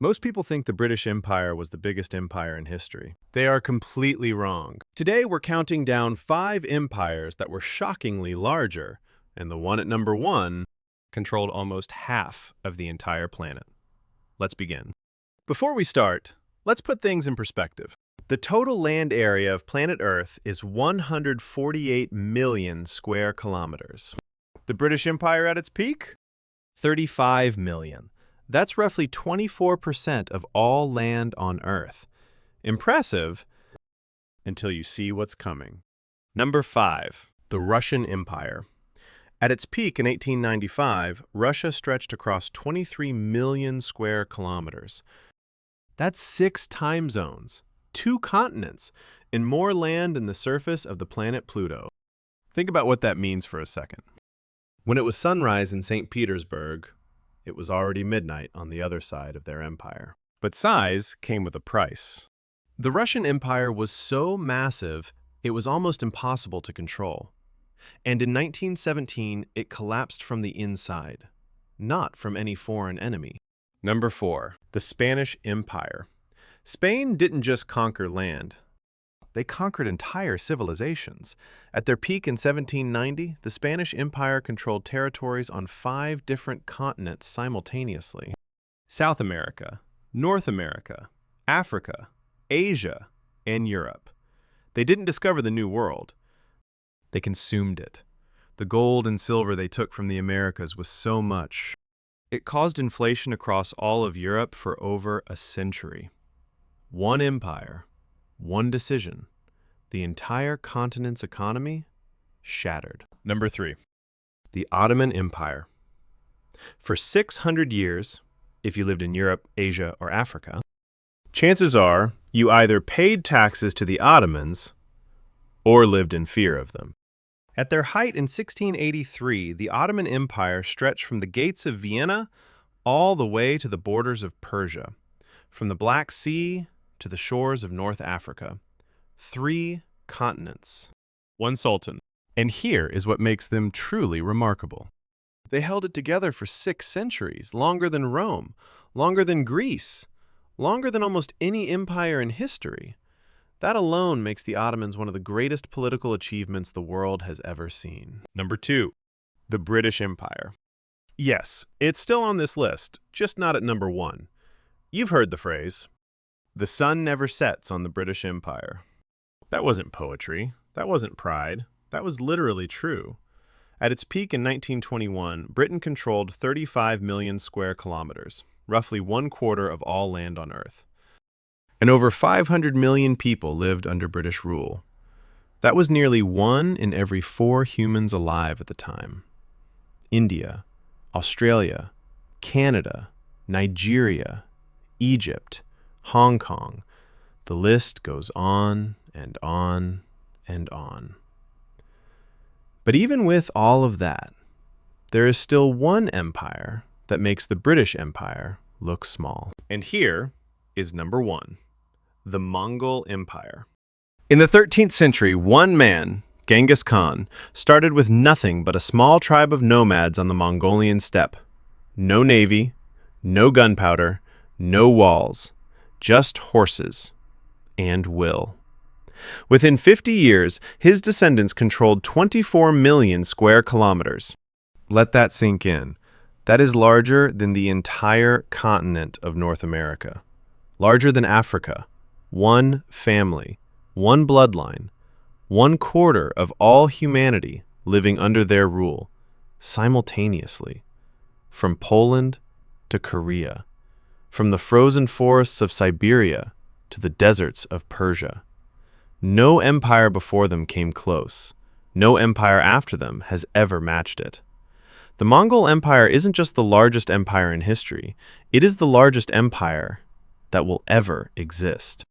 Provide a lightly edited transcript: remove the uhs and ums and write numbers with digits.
Most people think the British Empire was the biggest empire in history. They are completely wrong. Today, we're counting down 5 empires that were shockingly larger, and the one at number 1 controlled almost half of the entire planet. Let's begin. Before we start, let's put things in perspective. The total land area of planet Earth is 148 million square kilometers. The British Empire at its peak? 35 million. That's roughly 24% of all land on Earth. Impressive, until you see what's coming. Number 5, the Russian Empire. At its peak in 1895, Russia stretched across 23 million square kilometers. That's 6 time zones, 2 continents, and more land than the surface of the planet Pluto. Think about what that means for a second. When it was sunrise in St. Petersburg, it was already midnight on the other side of their empire. But size came with a price. The Russian Empire was so massive, it was almost impossible to control. And in 1917, it collapsed from the inside, not from any foreign enemy. Number 4, the Spanish Empire. Spain didn't just conquer land. They conquered entire civilizations. At their peak in 1790, the Spanish Empire controlled territories on 5 different continents simultaneously. South America, North America, Africa, Asia, and Europe. They didn't discover the New World. They consumed it. The gold and silver they took from the Americas was so much. It caused inflation across all of Europe for over a century. One empire, one decision, the entire continent's economy shattered. Number 3, the Ottoman Empire. For 600 years, if you lived in Europe, Asia, or Africa, chances are you either paid taxes to the Ottomans or lived in fear of them. At their height in 1683, the Ottoman Empire stretched from the gates of Vienna all the way to the borders of Persia, from the Black Sea to the shores of North Africa. 3 continents, 1 sultan. And here is what makes them truly remarkable. They held it together for 6 centuries, longer than Rome, longer than Greece, longer than almost any empire in history. That alone makes the Ottomans one of the greatest political achievements the world has ever seen. Number 2, the British Empire. Yes, it's still on this list, just not at number 1. You've heard the phrase, "The sun never sets on the British Empire." That wasn't poetry. That wasn't pride. That was literally true. At its peak in 1921, Britain controlled 35 million square kilometers, roughly 1/4 of all land on Earth. And over 500 million people lived under British rule. That was nearly 1 in every 4 humans alive at the time. India, Australia, Canada, Nigeria, Egypt, Hong Kong. The list goes on and on and on. But even with all of that, there is still one empire that makes the British Empire look small. And here is number 1, the Mongol Empire. In the 13th century, one man, Genghis Khan, started with nothing but a small tribe of nomads on the Mongolian steppe. No navy, no gunpowder, no walls, just horses and will. Within 50 years, his descendants controlled 24 million square kilometers. Let that sink in. That is larger than the entire continent of North America. Larger than Africa. 1 family, 1 bloodline, 1/4 of all humanity living under their rule, simultaneously. From Poland to Korea. From the frozen forests of Siberia to the deserts of Persia. No empire before them came close. No empire after them has ever matched it. The Mongol Empire isn't just the largest empire in history. It is the largest empire that will ever exist.